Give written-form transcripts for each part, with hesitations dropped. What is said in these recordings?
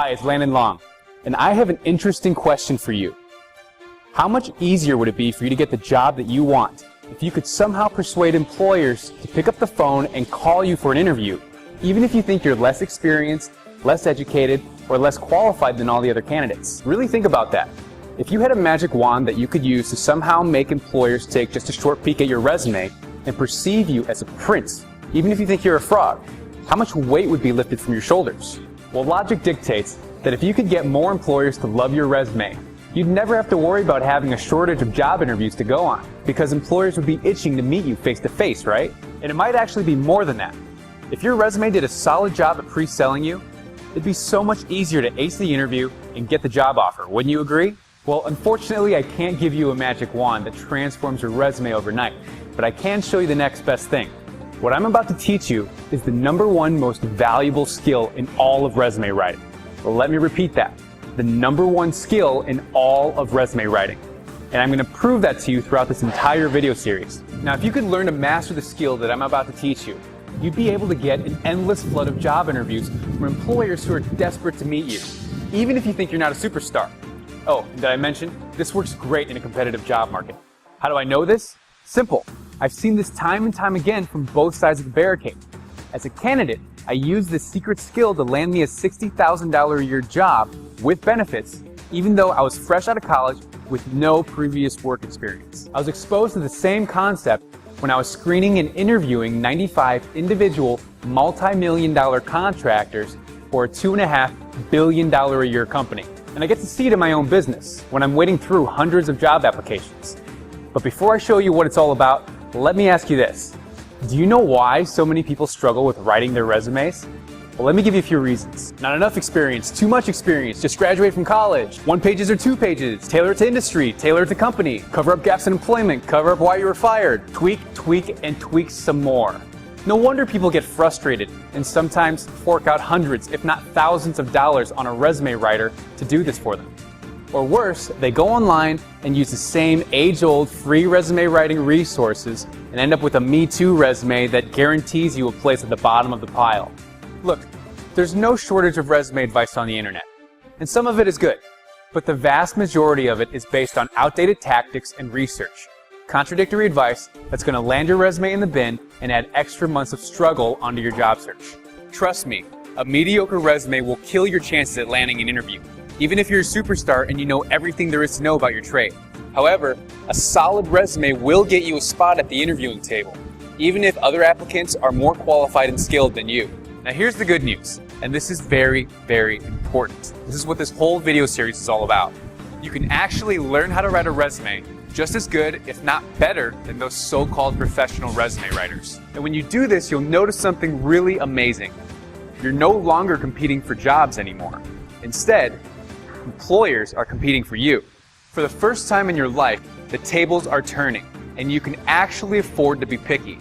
Hi, it's Landon Long, and I have an interesting question for you. How much easier would it be for you to get the job that you want if you could somehow persuade employers to pick up the phone and call you for an interview, even if you think you're less experienced, less educated, or less qualified than all the other candidates? Really think about that. If you had a magic wand that you could use to somehow make employers take just a short peek at your resume and perceive you as a prince, even if you think you're a fraud, how much weight would be lifted from your shoulders? Well, logic dictates that if you could get more employers to love your resume, you'd never have to worry about having a shortage of job interviews to go on, because employers would be itching to meet you face to face, right? And it might actually be more than that. If your resume did a solid job at pre-selling you, it'd be so much easier to ace the interview and get the job offer, wouldn't you agree? Well, unfortunately, I can't give you a magic wand that transforms your resume overnight, but I can show you the next best thing. What I'm about to teach you is the #1 most valuable skill in all of resume writing. Well, let me repeat that. The #1 skill in all of resume writing. And I'm going to prove that to you throughout this entire video series. Now, if you could learn to master the skill that I'm about to teach you, you'd be able to get an endless flood of job interviews from employers who are desperate to meet you, even if you think you're not a superstar. Oh, did I mention? This works great in a competitive job market. How do I know this? Simple. I've seen this time and time again from both sides of the barricade. As a candidate, I used this secret skill to land me a $60,000 a year job with benefits, even though I was fresh out of college with no previous work experience. I was exposed to the same concept when I was screening and interviewing 95 individual multi-million-dollar contractors for a $2.5 billion a year company. And I get to see it in my own business when I'm wading through hundreds of job applications. But before I show you what it's all about, let me ask you this. Do you know why so many people struggle with writing their resumes? Well, let me give you a few reasons. Not enough experience, too much experience, just graduate from college, 1 pages or 2 pages, tailor it to industry, tailor it to company, cover up gaps in employment, cover up why you were fired, tweak, and tweak some more. No wonder people get frustrated and sometimes fork out hundreds, if not thousands of dollars on a resume writer to do this for them. Or worse, they go online and use the same age-old free resume writing resources and end up with a Me Too resume that guarantees you a place at the bottom of the pile. Look, there's no shortage of resume advice on the internet, and some of it is good, but the vast majority of it is based on outdated tactics and research. Contradictory advice that's going to land your resume in the bin and add extra months of struggle onto your job search. Trust me, a mediocre resume will kill your chances at landing an interview, even if you're a superstar and you know everything there is to know about your trade. However, a solid resume will get you a spot at the interviewing table, even if other applicants are more qualified and skilled than you. Now here's the good news, and this is very, very important. This is what this whole video series is all about. You can actually learn how to write a resume just as good, if not better, than those so-called professional resume writers. And when you do this, you'll notice something really amazing. You're no longer competing for jobs anymore. Instead, employers are competing for you. For the first time in your life, the tables are turning, and you can actually afford to be picky.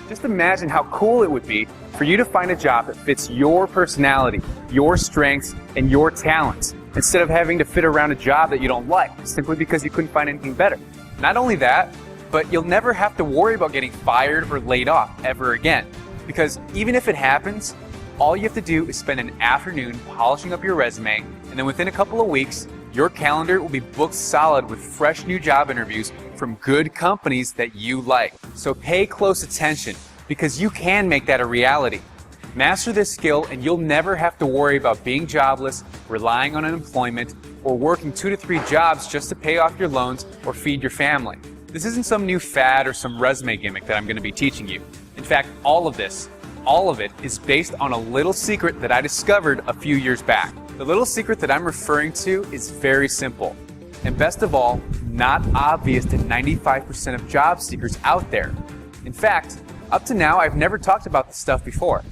Just imagine how cool it would be for you to find a job that fits your personality, your strengths, and your talents, instead of having to fit around a job that you don't like, simply because you couldn't find anything better. Not only that, but you'll never have to worry about getting fired or laid off ever again. Because even if it happens, all you have to do is spend an afternoon polishing up your resume, and then within a couple of weeks, your calendar will be booked solid with fresh new job interviews from good companies that you like. So pay close attention, because you can make that a reality. Master this skill and you'll never have to worry about being jobless, relying on unemployment, or working 2 to 3 jobs just to pay off your loans or feed your family. This isn't some new fad or some resume gimmick that I'm going to be teaching you. In fact, all of it is based on a little secret that I discovered a few years back. The little secret that I'm referring to is very simple, and best of all, not obvious to 95% of job seekers out there. In fact, up to now, I've never talked about this stuff before.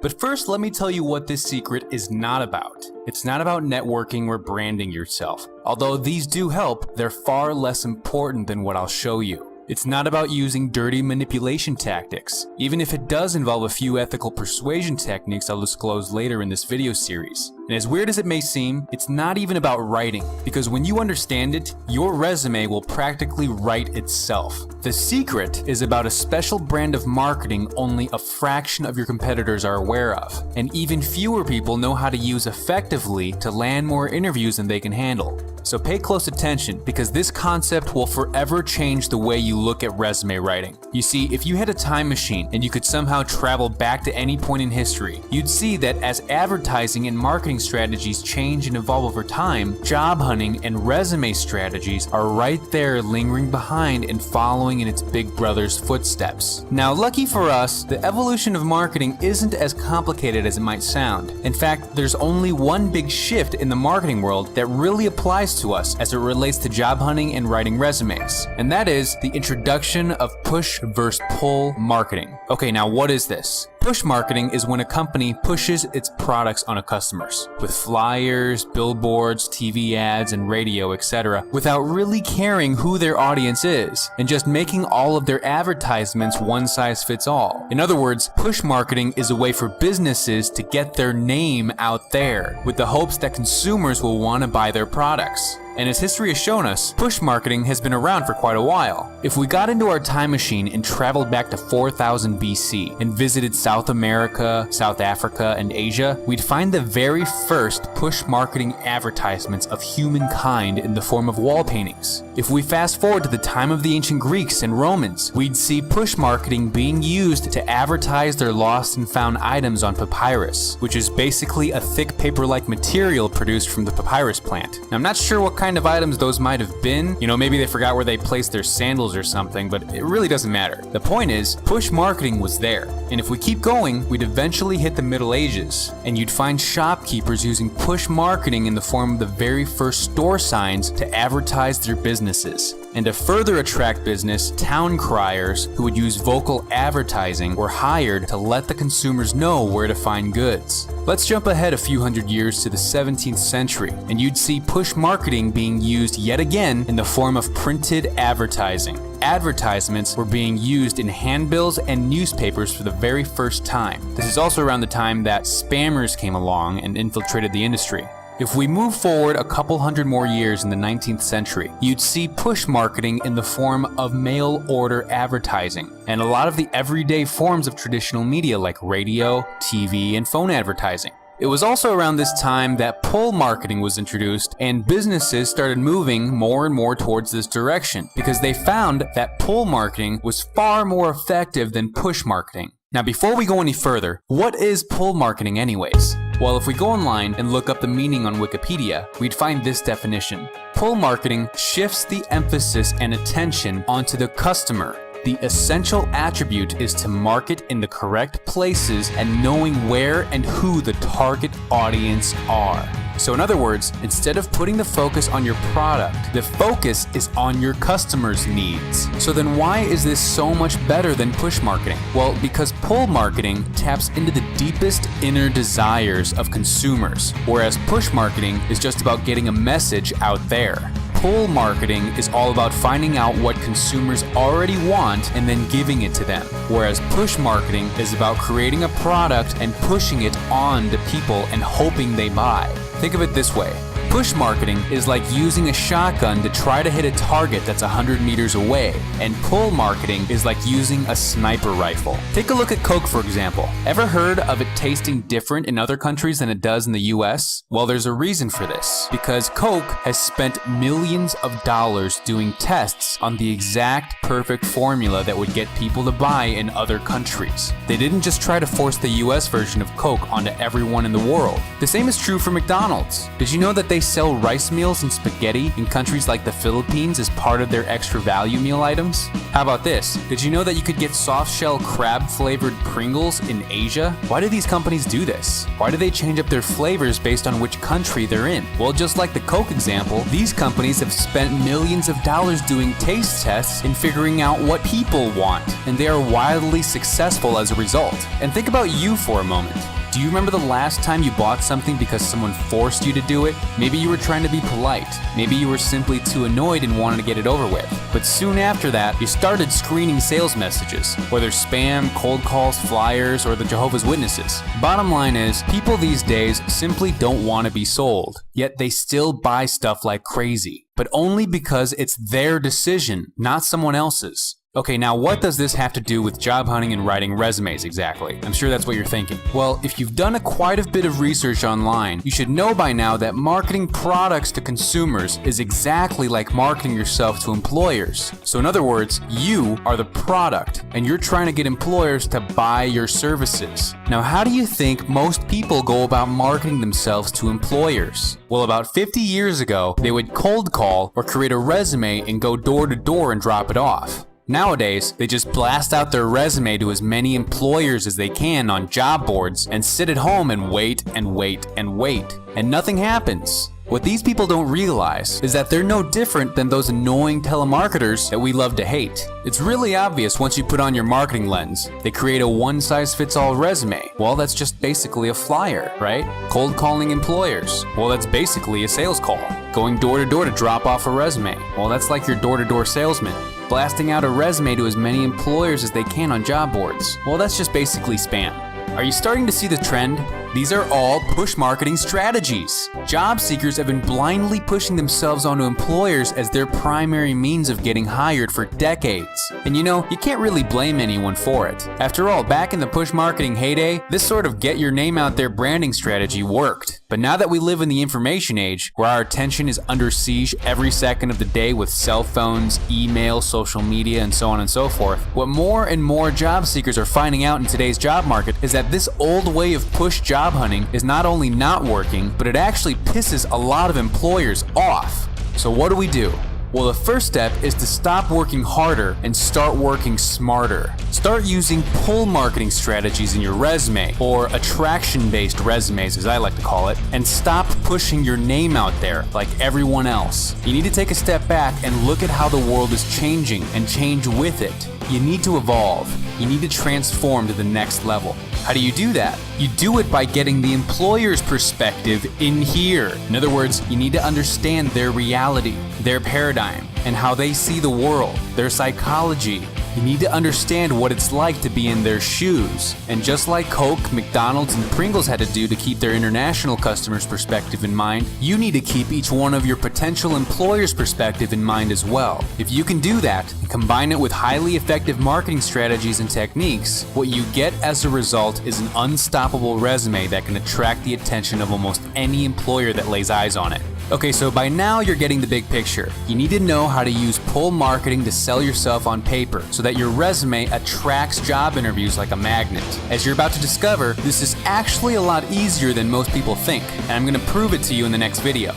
But first, let me tell you what this secret is not about. It's not about networking or branding yourself. Although these do help, they're far less important than what I'll show you. It's not about using dirty manipulation tactics, even if it does involve a few ethical persuasion techniques I'll disclose later in this video series. And as weird as it may seem, it's not even about writing, because when you understand it, your resume will practically write itself. The secret is about a special brand of marketing only a fraction of your competitors are aware of, and even fewer people know how to use effectively to land more interviews than they can handle. So pay close attention, because this concept will forever change the way you look at resume writing. You see, if you had a time machine and you could somehow travel back to any point in history, you'd see that as advertising and marketing strategies change and evolve over time, job hunting and resume strategies are right there lingering behind and following in its big brother's footsteps. Now, lucky for us, the evolution of marketing isn't as complicated as it might sound. In fact, there's only one big shift in the marketing world that really applies to us as it relates to job hunting and writing resumes, and that is the introduction of push versus pull marketing. Okay, now what is this? Push marketing is when a company pushes its products on customers with flyers, billboards, TV ads, and radio, etc., without really caring who their audience is, and just making all of their advertisements one size fits all. In other words, push marketing is a way for businesses to get their name out there with the hopes that consumers will want to buy their products. And as history has shown us, push marketing has been around for quite a while. If we got into our time machine and traveled back to 4000 BC and visited South America, South Africa, and Asia, we'd find the very first push marketing advertisements of humankind in the form of wall paintings. If we fast forward to the time of the ancient Greeks and Romans, we'd see push marketing being used to advertise their lost and found items on papyrus, which is basically a thick paper-like material produced from the papyrus plant. Now, I'm not sure what kind of items those might have been. You know, maybe they forgot where they placed their sandals or something, but it really doesn't matter. The point is, push marketing was there. And if we keep going, we'd eventually hit the Middle Ages, and you'd find shopkeepers using push marketing in the form of the very first store signs to advertise their businesses. And to further attract business, town criers who would use vocal advertising were hired to let the consumers know where to find goods. Let's jump ahead a few hundred years to the 17th century, and you'd see push marketing being used yet again in the form of printed advertising. Advertisements were being used in handbills and newspapers for the very first time. This is also around the time that spammers came along and infiltrated the industry. If we move forward a couple hundred more years in the 19th century, you'd see push marketing in the form of mail order advertising, and a lot of the everyday forms of traditional media like radio, TV, and phone advertising. It was also around this time that pull marketing was introduced, and businesses started moving more and more towards this direction because they found that pull marketing was far more effective than push marketing. Now, before we go any further, what is pull marketing anyways? Well, if we go online and look up the meaning on Wikipedia, we'd find this definition. Pull marketing shifts the emphasis and attention onto the customer. The essential attribute is to market in the correct places and knowing where and who the target audience are. So in other words, instead of putting the focus on your product, the focus is on your customers' needs. So then why is this so much better than push marketing? Well, because pull marketing taps into the deepest inner desires of consumers, whereas push marketing is just about getting a message out there. Pull marketing is all about finding out what consumers already want and then giving it to them, whereas push marketing is about creating a product and pushing it on to people and hoping they buy. Think of it this way. Push marketing is like using a shotgun to try to hit a target that's 100 meters away, and pull marketing is like using a sniper rifle. Take a look at Coke, for example. Ever heard of it tasting different in other countries than it does in the US? Well, there's a reason for this. Because Coke has spent millions of dollars doing tests on the exact perfect formula that would get people to buy in other countries. They didn't just try to force the US version of Coke onto everyone in the world. The same is true for McDonald's. Did you know that they sell rice meals and spaghetti in countries like the Philippines as part of their extra value meal items? How about this? Did you know that you could get soft-shell crab-flavored Pringles in Asia? Why do these companies do this? Why do they change up their flavors based on which country they're in? Well, just like the Coke example, these companies have spent millions of dollars doing taste tests and figuring out what people want, and they are wildly successful as a result. And think about you for a moment. Do Do you remember the last time you bought something because someone forced you to do it? Maybe you were trying to be polite. Maybe you were simply too annoyed and wanted to get it over with. But soon after that, you started screening sales messages, whether spam, cold calls, flyers, or the Jehovah's Witnesses. Bottom line is, people these days simply don't want to be sold, yet they still buy stuff like crazy. But only because it's their decision, not someone else's. Okay, now what does this have to do with job hunting and writing resumes exactly? I'm sure that's what you're thinking. Well, if you've done quite a bit of research online, you should know by now that marketing products to consumers is exactly like marketing yourself to employers. So in other words, you are the product, and you're trying to get employers to buy your services. Now, how do you think most people go about marketing themselves to employers? Well, about 50 years ago, they would cold call or create a resume and go door to door and drop it off. Nowadays, they just blast out their resume to as many employers as they can on job boards and sit at home and wait and wait and wait, and nothing happens. What these people don't realize is that they're no different than those annoying telemarketers that we love to hate. It's really obvious once you put on your marketing lens. They create a one-size-fits-all resume. Well, that's just basically a flyer, right? Cold calling employers. Well, that's basically a sales call. Going door to door to drop off a resume. Well, that's like your door-to-door salesman. Blasting out a resume to as many employers as they can on job boards. Well, that's just basically spam. Are you starting to see the trend? These are all push marketing strategies. Job seekers have been blindly pushing themselves onto employers as their primary means of getting hired for decades. And you know, you can't really blame anyone for it. After all, back in the push marketing heyday, this sort of get your name out there branding strategy worked. But now that we live in the information age, where our attention is under siege every second of the day with cell phones, email, social media, and so on and so forth, what more and more job seekers are finding out in today's job market is that this old way of push job hunting is not only not working, but it actually pisses a lot of employers off. So what do? Well, the first step is to stop working harder and start working smarter. Start using pull marketing strategies in your resume, or attraction-based resumes as I like to call it, and stop pushing your name out there like everyone else. You need to take a step back and look at how the world is changing and change with it. You need to evolve. You need to transform to the next level. How do you do that? You do it by getting the employer's perspective in here. In other words, you need to understand their reality, their paradigm, and how they see the world, their psychology. You need to understand what it's like to be in their shoes. And just like Coke, McDonald's, and Pringles had to do to keep their international customers' perspective in mind, you need to keep each one of your potential employers' perspective in mind as well. If you can do that, and combine it with highly effective marketing strategies and techniques, what you get as a result is an unstoppable resume that can attract the attention of almost any employer that lays eyes on it. Okay, so by now you're getting the big picture. You need to know how to use pull marketing to sell yourself on paper so that your resume attracts job interviews like a magnet. As you're about to discover, this is actually a lot easier than most people think, and I'm going to prove it to you in the next video.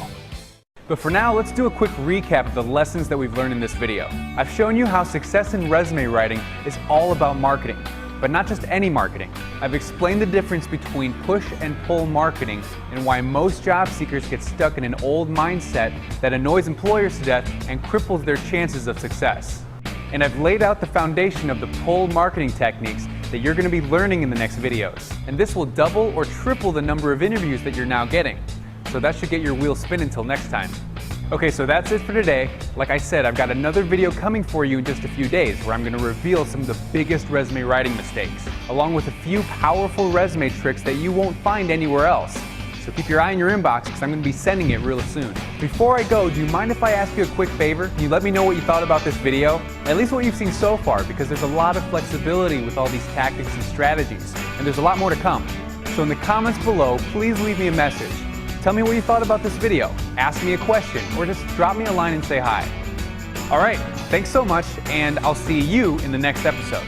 But for now, let's do a quick recap of the lessons that we've learned in this video. I've shown you how success in resume writing is all about marketing. But not just any marketing. I've explained the difference between push and pull marketing and why most job seekers get stuck in an old mindset that annoys employers to death and cripples their chances of success. And I've laid out the foundation of the pull marketing techniques that you're going to be learning in the next videos. And this will double or triple the number of interviews that you're now getting. So that should get your wheels spinning until next time. Okay, so that's it for today. Like I said, I've got another video coming for you in just a few days where I'm going to reveal some of the biggest resume writing mistakes, along with a few powerful resume tricks that you won't find anywhere else. So keep your eye on your inbox because I'm going to be sending it real soon. Before I go, do you mind if I ask you a quick favor? Can you let me know what you thought about this video? At least what you've seen so far, because there's a lot of flexibility with all these tactics and strategies, and there's a lot more to come. So in the comments below, please leave me a message. Tell me what you thought about this video, ask me a question, or just drop me a line and say hi. Alright, thanks so much, and I'll see you in the next episode.